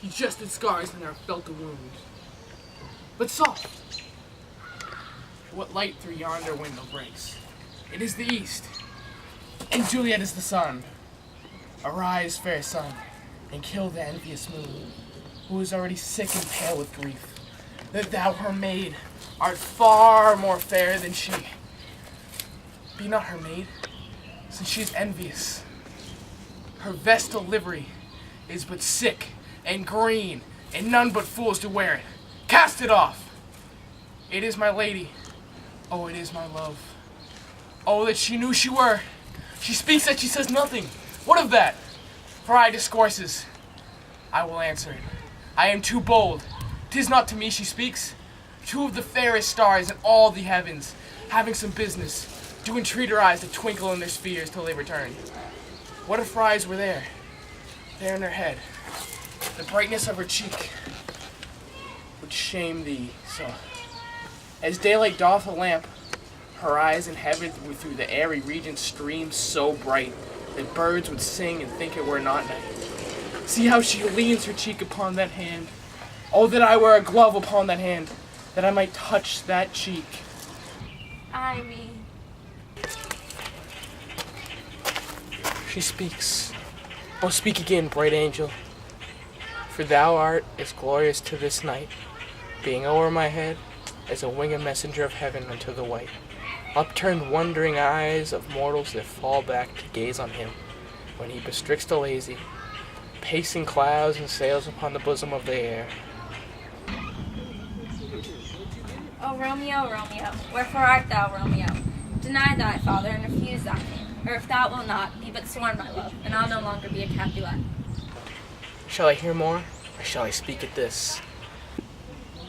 He jested scars and I felt a wound. But soft! What light through yonder window breaks? It is the east, and Juliet is the sun. Arise, fair sun, and kill the envious moon, who is already sick and pale with grief, that thou, her maid, art far more fair than she. Be not her maid, since she is envious. Her vestal livery is but sick and green, and none but fools do wear it. Cast it off! It is my lady. Oh, it is my love. Oh, that she knew she were. She speaks that she says nothing. What of that? For I discourses. I will answer it. I am too bold. 'Tis not to me she speaks. Two of the fairest stars in all the heavens, having some business, do entreat her eyes to twinkle in their spheres till they return. What if her eyes were there in her head? The brightness of her cheek would shame thee so. As daylight doth a lamp, her eyes in heaven through the airy region stream so bright that birds would sing and think it were not night. See how she leans her cheek upon that hand. Oh, that I were a glove upon that hand, that I might touch that cheek. Ivy. She speaks. Oh, speak again, bright angel. For thou art as glorious to this night, being o'er my head as a winged messenger of heaven unto the white. Upturned wondering eyes of mortals that fall back to gaze on him, when he bestricts the lazy, pacing clouds and sails upon the bosom of the air. O Romeo, Romeo, wherefore art thou, Romeo? Deny thy father and refuse thy name, or if thou wilt not, be but sworn my love, and I'll no longer be a Capulet. Shall I hear more, or shall I speak at this?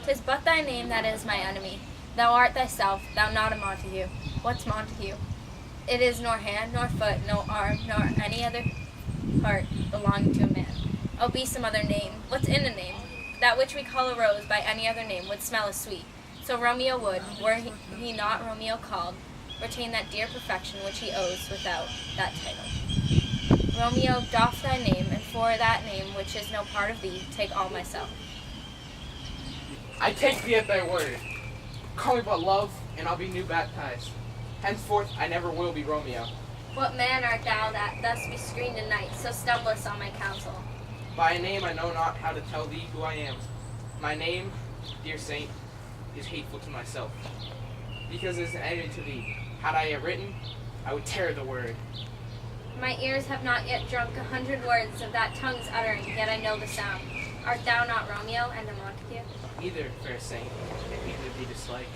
'Tis but thy name that is my enemy. Thou art thyself, thou not a Montague. What's Montague? It is nor hand, nor foot, no arm, nor any other part belonging to a man. Oh, be some other name. What's in a name? That which we call a rose by any other name would smell as sweet. So Romeo would, were he not Romeo called, retain that dear perfection which he owes without that title. Romeo, doff thy name, and for that name which is no part of thee, take all myself. I take thee at thy word. Call me but love, and I'll be new baptized. Henceforth I never will be Romeo. What man art thou that thus be screened in night, so stumblest on my counsel? By a name I know not how to tell thee who I am. My name, dear saint, is hateful to myself, because it is an enemy to thee. Had I it written, I would tear the word. My ears have not yet drunk 100 words of that tongue's uttering, yet I know the sound. Art thou not Romeo and a Montague? Neither, fair saint, and neither thee dislike.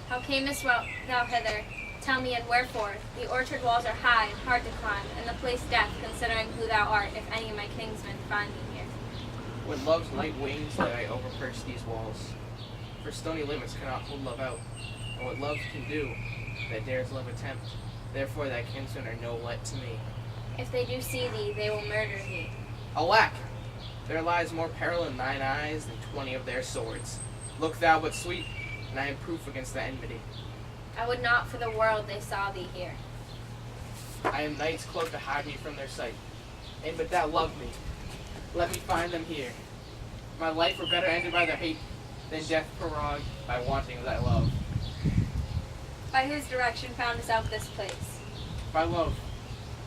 How camest thou hither? Tell me, and wherefore? The orchard walls are high and hard to climb, and the place death, considering who thou art, if any of my kinsmen find thee here. With love's light wings that I overperch these walls, for stony limits cannot hold love out, and what love can do, that dares love attempt. Therefore thy kinsmen are no let to me. If they do see thee, they will murder thee. Alack! There lies more peril in thine eyes than 20 of their swords. Look thou but sweet, and I am proof against the enmity. I would not for the world they saw thee here. I am night's cloak to hide me from their sight. And but thou love me. Let me find them here. My life were better ended by their hate than death prorogued by wanting of thy love. By whose direction foundest thou this place? By love,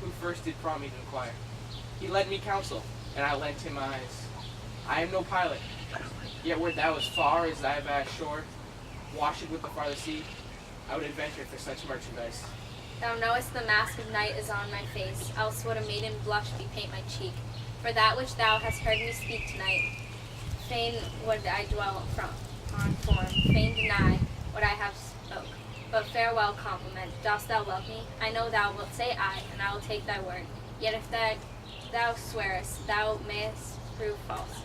who first did prompt me to inquire. He led me counsel, and I lent him eyes. I am no pilot, yet wert thou as far as thy vast shore, washed with the farther sea, I would adventure for such merchandise. Thou knowest the mask of night is on my face, else would a maiden blush bepaint my cheek. For that which thou hast heard me speak tonight, fain would I dwell on form, fain deny what I have spoke. But farewell compliment, dost thou love me? I know thou wilt say aye, and I will take thy word. Yet if thou swearest, thou mayest prove false.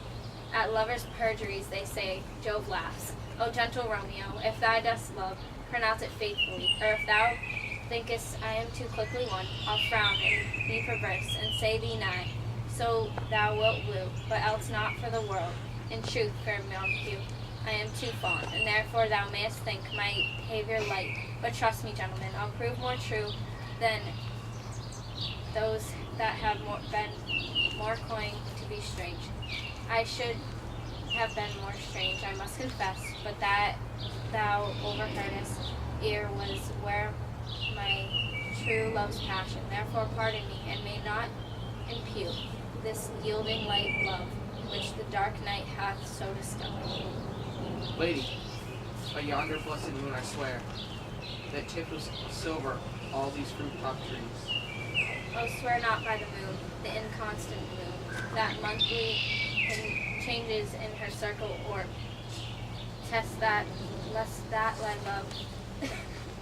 At lovers' perjuries, they say, Jove laughs. O gentle Romeo, if thou dost love, pronounce it faithfully, or if thou thinkest I am too quickly won, I'll frown and be perverse, and say thee nigh, so thou wilt woo, but else not for the world. In truth, fair Montague, I am too fond, and therefore thou mayest think my behavior light. But trust me, gentlemen, I'll prove more true than those that have been more coin to be strange. I should have been more strange, I must confess, but that thou overheardest ere was where my true love's passion. Therefore pardon me, and may not impute this yielding light love, which the dark night hath so discovered. Lady, by yonder blessed moon I swear, that tipped with silver all these fruit-top trees. Oh, swear not by the moon, the inconstant moon, that monthly changes in her circle orb. Test that, lest that thy love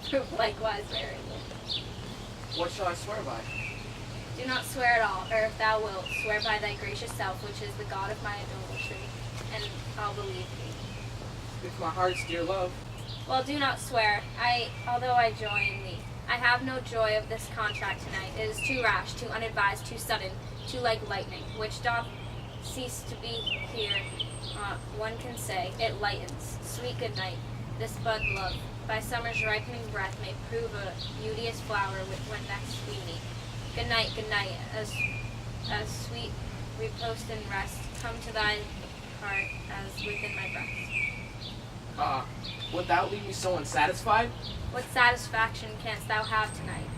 prove likewise variable. What shall I swear by? Do not swear at all, or if thou wilt, swear by thy gracious self, which is the God of my idolatry, and I'll believe thee. With my heart's dear love. Well, do not swear, although I join thee. I have no joy of this contract tonight. It is too rash, too unadvised, too sudden, too like lightning, which doth cease to be here. One can say, it lightens. Sweet good night, this bud love, by summer's ripening breath may prove a beauteous flower when next we meet. Good night, as sweet repose and rest, come to thy heart as within my breast. Would thou leave me so unsatisfied? What satisfaction canst thou have tonight?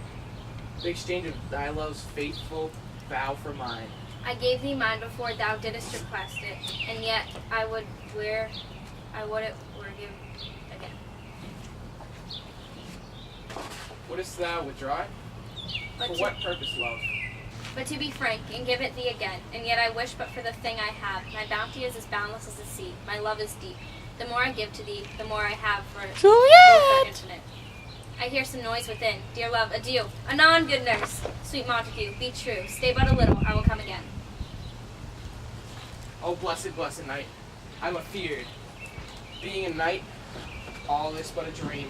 The exchange of thy love's faithful vow for mine. I gave thee mine before thou didst request it, and yet I would it were give again. Wouldst thou withdraw it? For what purpose, love? But to be frank, and give it thee again, and yet I wish but for the thing I have. My bounty is as boundless as the sea, my love is deep. The more I give to thee, the more I have for Juliet! infinite. I hear some noise within. Dear love, adieu. Anon, good nurse. Sweet Montague, be true. Stay but a little, I will come again. Oh, blessed, blessed night. I'm afeard. Being a knight, all this but a dream.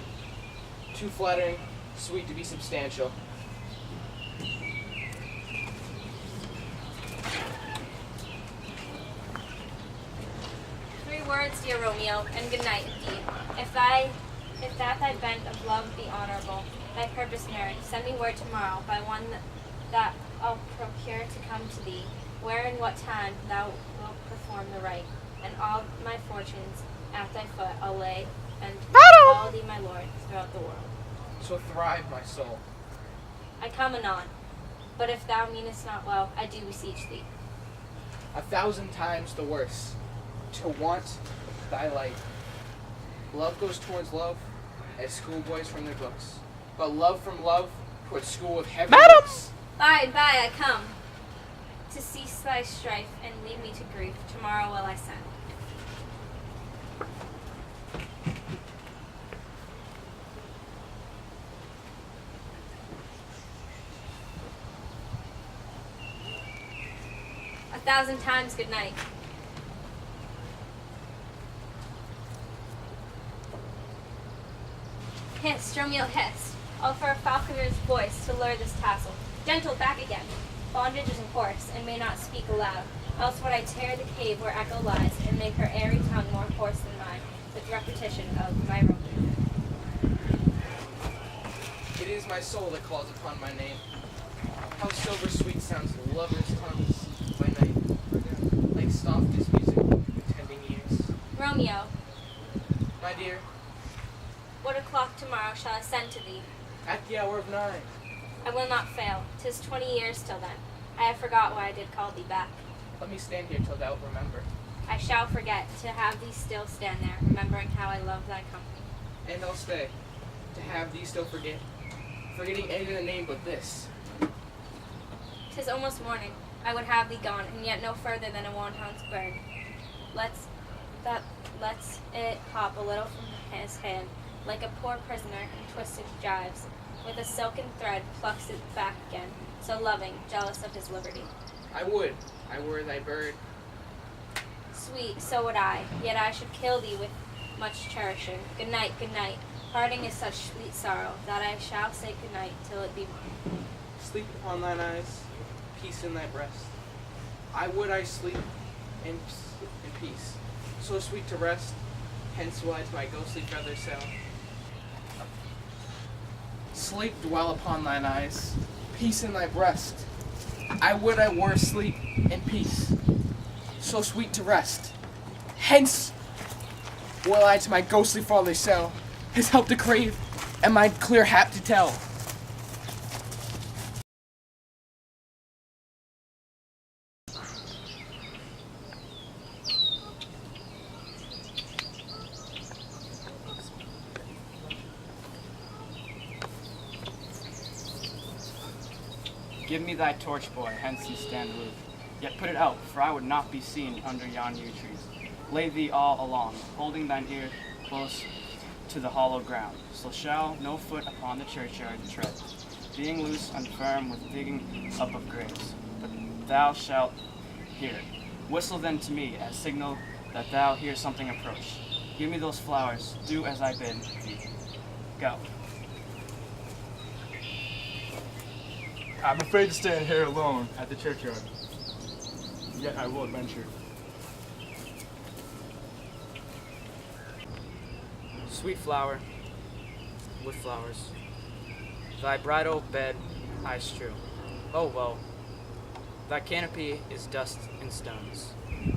Too flattering, sweet to be substantial. Words, dear Romeo, and good night indeed. If that thy bent of love be honorable, thy purpose merit, send me word tomorrow by one that I'll procure to come to thee, where and what time thou wilt perform the rite, and all my fortunes at thy foot I'll lay, and follow thee, my lord, throughout the world. So thrive, my soul. I come anon, but if thou meanest not well, I do beseech thee. 1,000 times the worse. To want thy light. Love goes towards love, as schoolboys from their books. But love from love towards school with heavy books. Bye, I come. To cease thy strife and lead me to grief, tomorrow will I send. A 1,000 times good night. Hist, Romeo, hist. All for a falconer's voice to lure this tassel. Gentle, back again. Bondage is in course, and may not speak aloud. Else would I tear the cave where echo lies, and make her airy tongue more hoarse than mine, with repetition of my Romeo. It is my soul that calls upon my name. How silver sweet sounds lovers' tongues by night, like softest music with tending ears. Romeo, My dear, what o'clock tomorrow shall I send to thee? at the hour of 9. I will not fail. 'Tis 20 years till then. I have forgot why I did call thee back. Let me stand here till thou remember. I shall forget to have thee still stand there, remembering how I love thy company. And I'll stay, to have thee still forgetting any other name but this. 'Tis almost morning. I would have thee gone, and yet no further than a wanton's bird. Lets it hop a little from his hand, like a poor prisoner in twisted gyves. With a silken thread plucks it back again, so loving, jealous of his liberty. I would, I were thy bird. Sweet, so would I, yet I should kill thee with much cherishing. Good night, good night. Parting is such sweet sorrow, that I shall say good night till it be mine. Sleep upon thine eyes, peace in thy breast. I would I sleep in peace, so sweet to rest, hence will I to my ghostly feather sail. Sleep dwell upon thine eyes, peace in thy breast. I would I were asleep in peace. so sweet to rest. Hence will I to my ghostly father's cell, his help to crave, and my clear hap to tell. Give me thy torch, boy, hence you stand aloof. Yet put it out, for I would not be seen under yon yew trees. Lay thee all along, holding thine ear close to the hollow ground. So shall no foot upon the churchyard tread, being loose and firm with digging up of graves. But thou shalt hear it. Whistle then to me, as signal that thou hear something approach. Give me those flowers, do as I bid thee. Go. I'm afraid to stand here alone at the churchyard. Yet I will adventure. Sweet flower, with flowers, thy bridal bed I strew. Oh woe, thy canopy is dust and stones,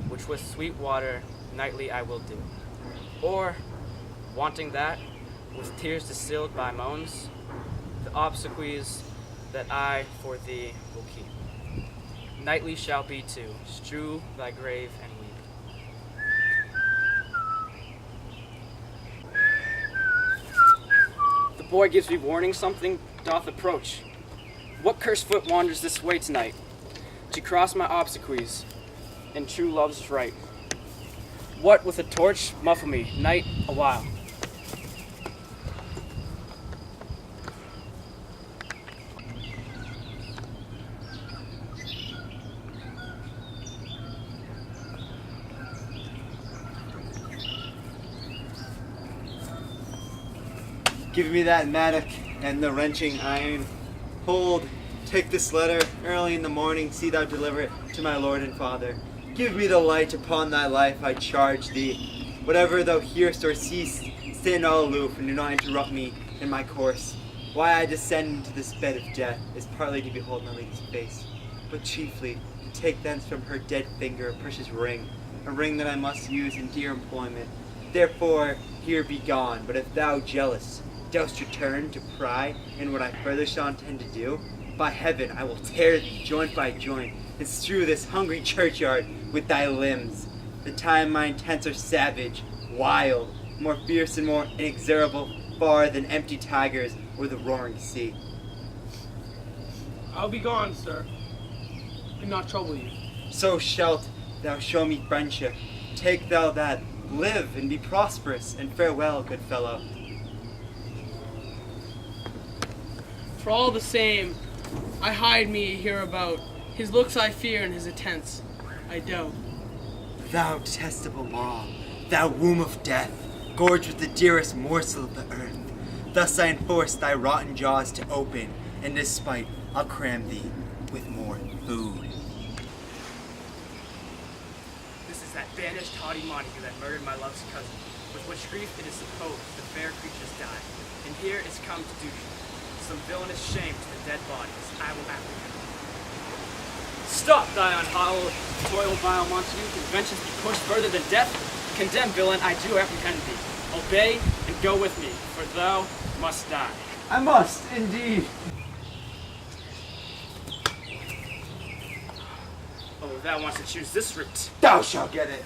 which with sweet water nightly I will do. Or, wanting that, with tears distilled by moans, the obsequies that I for thee will keep. Nightly shall be too, strew thy grave and weep. The boy gives me warning something doth approach. What cursed foot wanders this way tonight, to cross my obsequies, in true love's right? What with a torch muffle me, night awhile? Give me that mattock and the wrenching iron. Hold, take this letter, early in the morning see thou deliver it to my lord and father. Give me the light upon thy life, I charge thee. Whatever thou hearest or seest, stand all aloof and do not interrupt me in my course. Why I descend into this bed of death is partly to behold my lady's face, but chiefly to take thence from her dead finger a precious ring, a ring that I must use in dear employment. Therefore, here be gone, but if thou jealous, dost return to pry in what I further shall intend to do, by heaven I will tear thee joint by joint, and strew this hungry churchyard with thy limbs. The time my intents are savage, wild, more fierce and more inexorable far than empty tigers or the roaring sea. I'll be gone, sir, and not trouble you. So shalt thou show me friendship. Take thou that, live and be prosperous, and farewell, good fellow. For all the same, I hide me hereabout. His looks I fear, and his intents I doubt. Thou detestable maw, thou womb of death, gorged with the dearest morsel of the earth. Thus I enforce thy rotten jaws to open, and despite I'll cram thee with more food. This is that banished haughty Montague that murdered my love's cousin, with which grief it is supposed the fair creatures die. And here is come to duty. Some villainous shame to the dead bodies I will apprehend. Stop thy unhallowed toil, vile Montague, whose vengeance be pushed further than death. Condemn, villain, I do apprehend thee. Obey and go with me, for thou must die. I must, indeed. Oh, thou wants to choose this route. Thou shalt get it.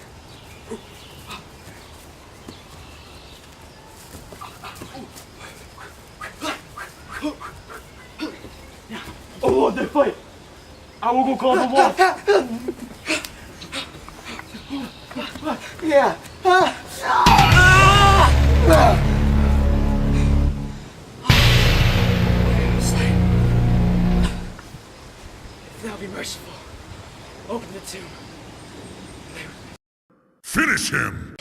Oh Lord, they fight! I will go call the wolf! Yeah. If thou be merciful, open the tomb. Finish him!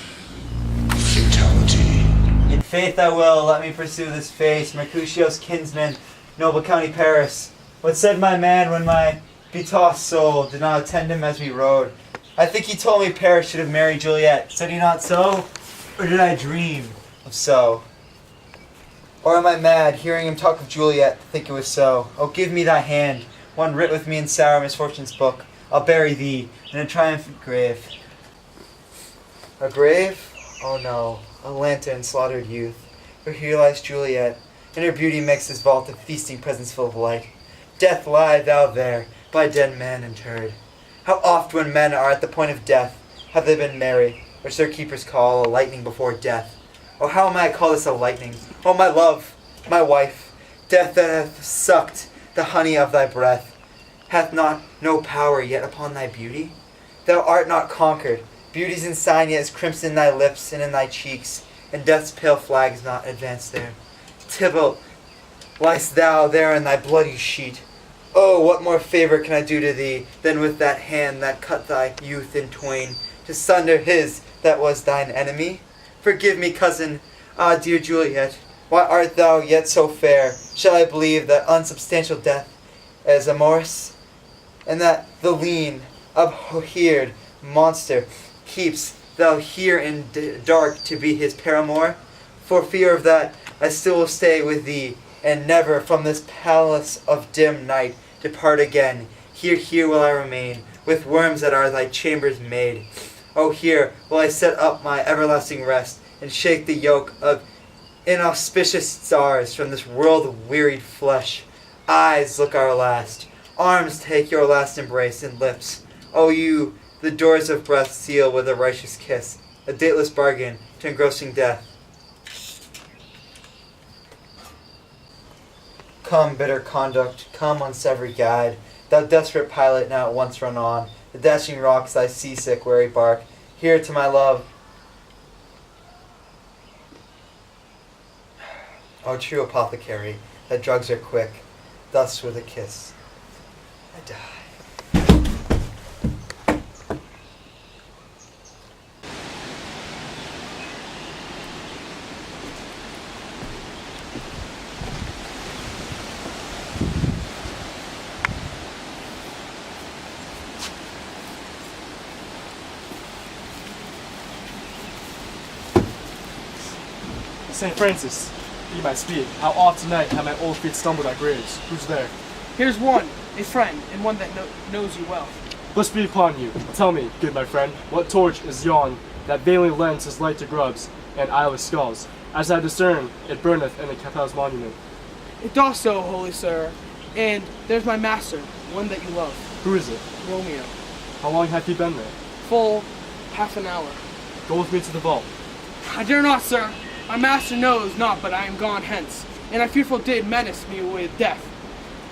In faith I will, let me pursue this face, Mercutio's kinsman, noble county Paris. What said my man when my betossed soul did not attend him as we rode? I think he told me Paris should have married Juliet. Said he not so? Or did I dream of so? Or am I mad, hearing him talk of Juliet, to think it was so? Oh, give me thy hand, one writ with me in sour misfortune's book. I'll bury thee in a triumphant grave. A grave? Oh no, a lantern slaughtered youth. For here lies Juliet, and her beauty makes this vault a feasting presence full of light. Death, lie thou there, by dead man interred. How oft when men are at the point of death have they been merry, which their keepers call a lightning before death. Oh, how may I call this a lightning? Oh, my love, my wife, death that hath sucked the honey of thy breath, hath not no power yet upon thy beauty? Thou art not conquered. Beauty's ensign yet is crimson in thy lips and in thy cheeks, and death's pale flag is not advanced there. Tybalt, liest thou there in thy bloody sheet? Oh, what more favour can I do to thee than with that hand that cut thy youth in twain, to sunder his that was thine enemy? Forgive me, cousin. Ah, dear Juliet, why art thou yet so fair? Shall I believe that unsubstantial death is amorous, and that the lean, abhorred monster keeps thou here in dark to be his paramour? For fear of that, I still will stay with thee, and never from this palace of dim night depart again. Here will I remain, with worms that are thy chambers made. Oh, here will I set up my everlasting rest, and shake the yoke of inauspicious stars from this world-wearied flesh. Eyes, look our last. Arms, take your last embrace, and lips, oh, you, the doors of breath seal with a righteous kiss, a dateless bargain to engrossing death. Come, bitter conduct, come, unsavory guide, thou desperate pilot now at once run on, the dashing rocks thy seasick weary bark, here to my love. O true apothecary, that drugs are quick, thus with a kiss I die. St. Francis, be my speed. How oft tonight have my old feet stumbled at graves? Who's there? Here's one, a friend, and one that knows you well. Bless be upon you. Tell me, good my friend, what torch is yon that vainly lends his light to grubs and eyeless skulls? As I discern, it burneth in the Capel's monument. It does so, holy sir. And there's my master, one that you love, Who is it? Romeo. How long hath he been there? Full half an hour. Go with me to the vault. I dare not, sir. My master knows not, but I am gone hence, and I fearful did menace me with death,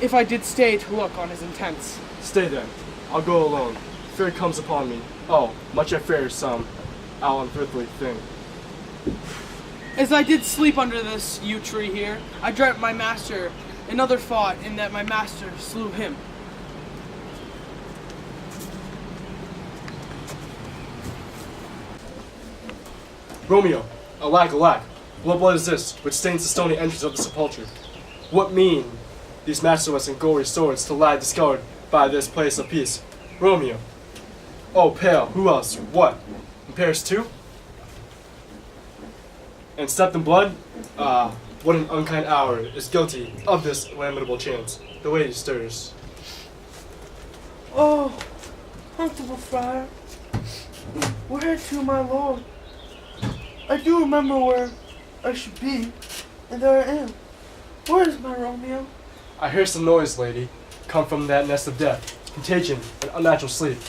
if I did stay to look on his intents. Stay then. I'll go alone. Fear comes upon me. Oh, much I fear some I'll unthrifty thing. As I did sleep under this yew tree here, I dreamt my master another thought, in that my master slew him. Romeo, alack, alack, what blood is this which stains the stony entrance of the sepulchre? What mean these masterless and gory swords to lie discolored by this place of peace? Romeo. Oh, pale, who else? What? In Paris too? And stepped in blood? Ah, what an unkind hour is guilty of this lamentable chance. The lady stirs. Oh, comfortable friar, where to, my lord? I do remember where I should be, and there I am. Where is my Romeo? I hear some noise, lady, come from that nest of death, contagion and unnatural sleep.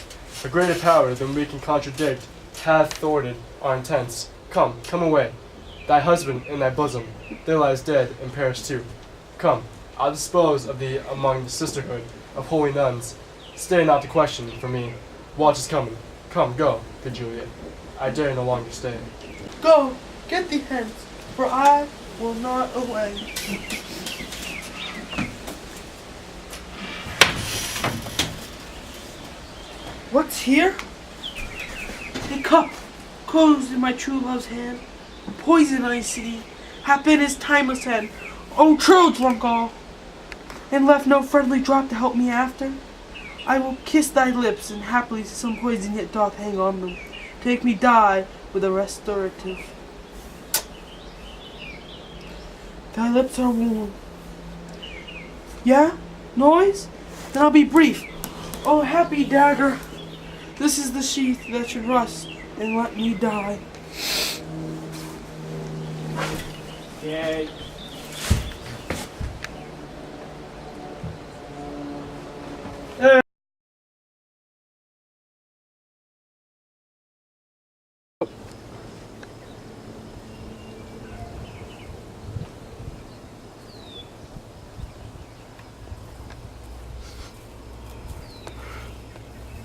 A greater power than we can contradict hath thwarted our intents. Come away. Thy husband in thy bosom, there lies dead in Paris too. Come, I'll dispose of thee among the sisterhood of holy nuns. Stay not to question for me. Watch is coming. Come, go, good Juliet. I dare no longer stay. Go, get thee hence, for I will not away. What's here? A cup, closed in my true love's hand. Poison I see, hath been his timeless end. Oh, true drunk all, and left no friendly drop to help me after. I will kiss thy lips, and haply some poison yet doth hang on them, to make me die with a restorative. Thy lips are warm. Yeah? Noise? Then I'll be brief. Oh, happy dagger. This is the sheath that should rust and let me die. Yay.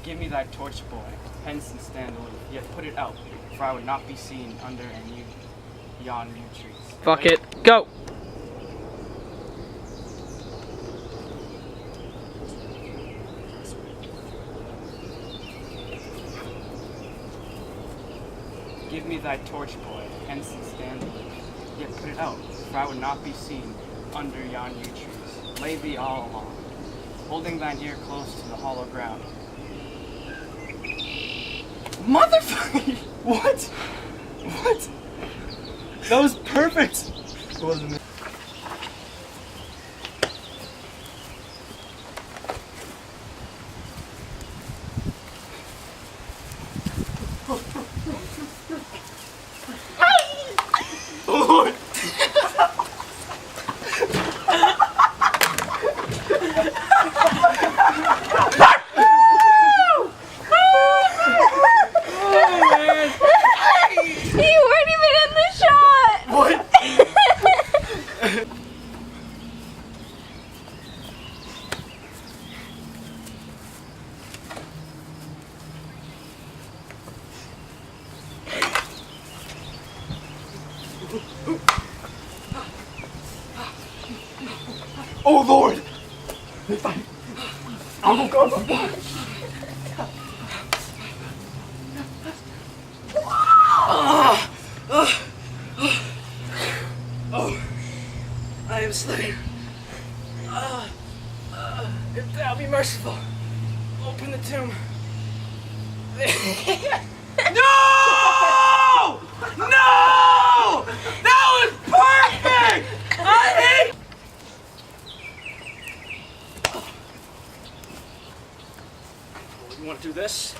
Give me thy torch, boy, hence and stand aloof, yet put it out, for I would not be seen under any yon yew trees. Fuck it. Go! Give me thy torch, boy, hence and stand aloof, yet put it out, for I would not be seen under yon yew trees. Lay thee all along, holding thine ear close to the hollow ground. Motherfucker! What? What? That was perfect! It wasn't it? Lord! You weren't even in the shot! What? Oh Lord! Oh God! I am slain. If thou be merciful, open the tomb. No! No! That was perfect! I hate. You want to do this?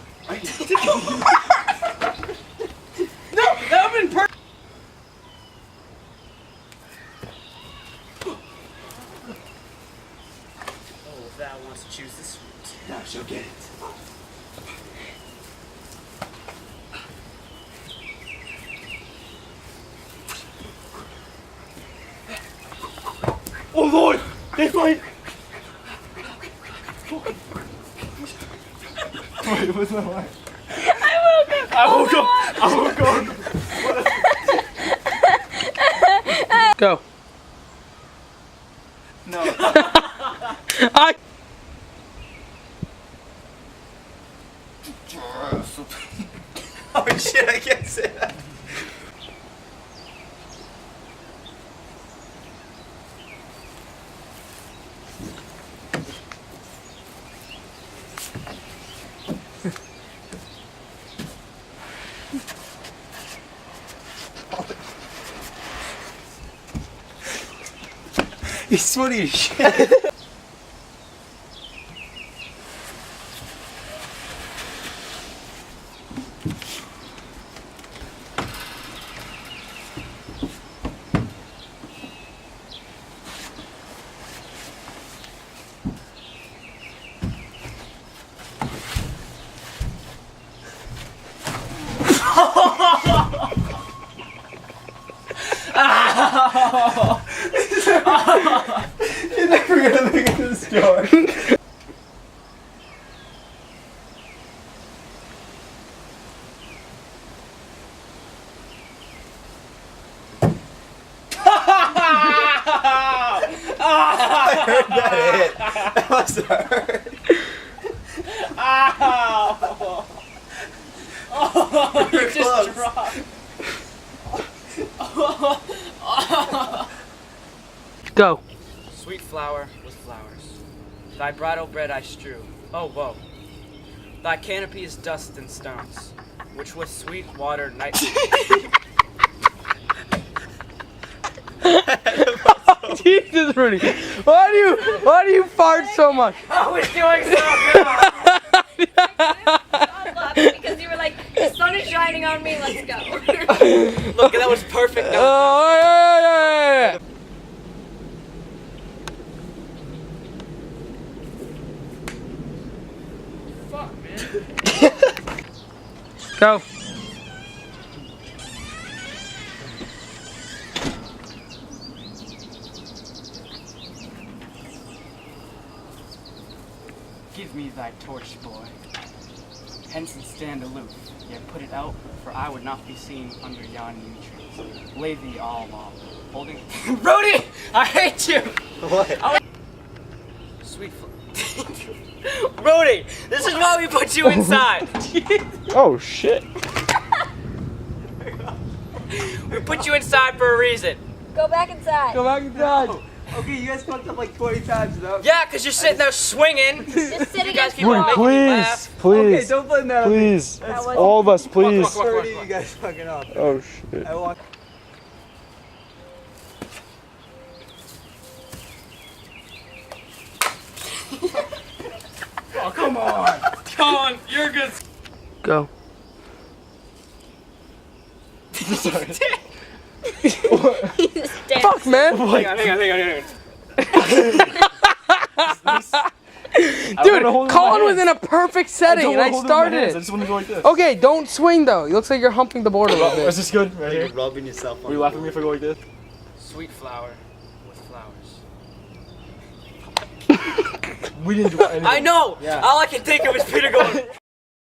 No, that would have been perfect. Oh, if thou wants to choose this route. Thou shalt get it. Oh Lord! They fight! Wait, what's my line? I woke up! Go. No. I. Oh shit, I can't say that. He's sweaty as shit. You're never gonna make it to the store. I heard that hit. That must have hurt. Ow! Oh, you You're just close. dropped. Go. Sweet flower with flowers. Thy bridal bread I strew. Oh, woe. Thy canopy is dust and stones, which with sweet water night. Jesus, Rudy. Why do you fart so much? I was doing so good! I'm laughing because you were like, the sun is shining on me, let's go. Look, that was perfect. Oh, yeah. Fuck, man. Go. Give me thy torch, boy. Hence and stand aloof, yet put it out, for I would not be seen under yon yew trees. Lay thee all along, holding. Brody! I hate you! What? Sweet Brody, this is why we put you inside. Oh shit. We put you inside for a reason. Go back inside. Go back inside. Okay, you guys fucked up like 20 times now. Yeah, because you're sitting there swinging. Just sit You guys against keep the on wall. making me laugh. Okay, don't blame that on me. Please. That's was- All of us, please. Come on, come on. 30 you guys fucking up. Oh shit. I walk. Oh, come on. Come on, you're good. Go. Sorry. Fuck, man. Hang on. Dude, Colin was in a perfect setting, and I started I it. just want to go like this. Okay, don't swing though. It looks like you're humping the board a little Is bit. this good? Right here? You're rubbing yourself on. Will you laugh at me if I go like this? Sweet flower with flowers. We didn't do anything. I know. Yeah. All I can think of is Peter going.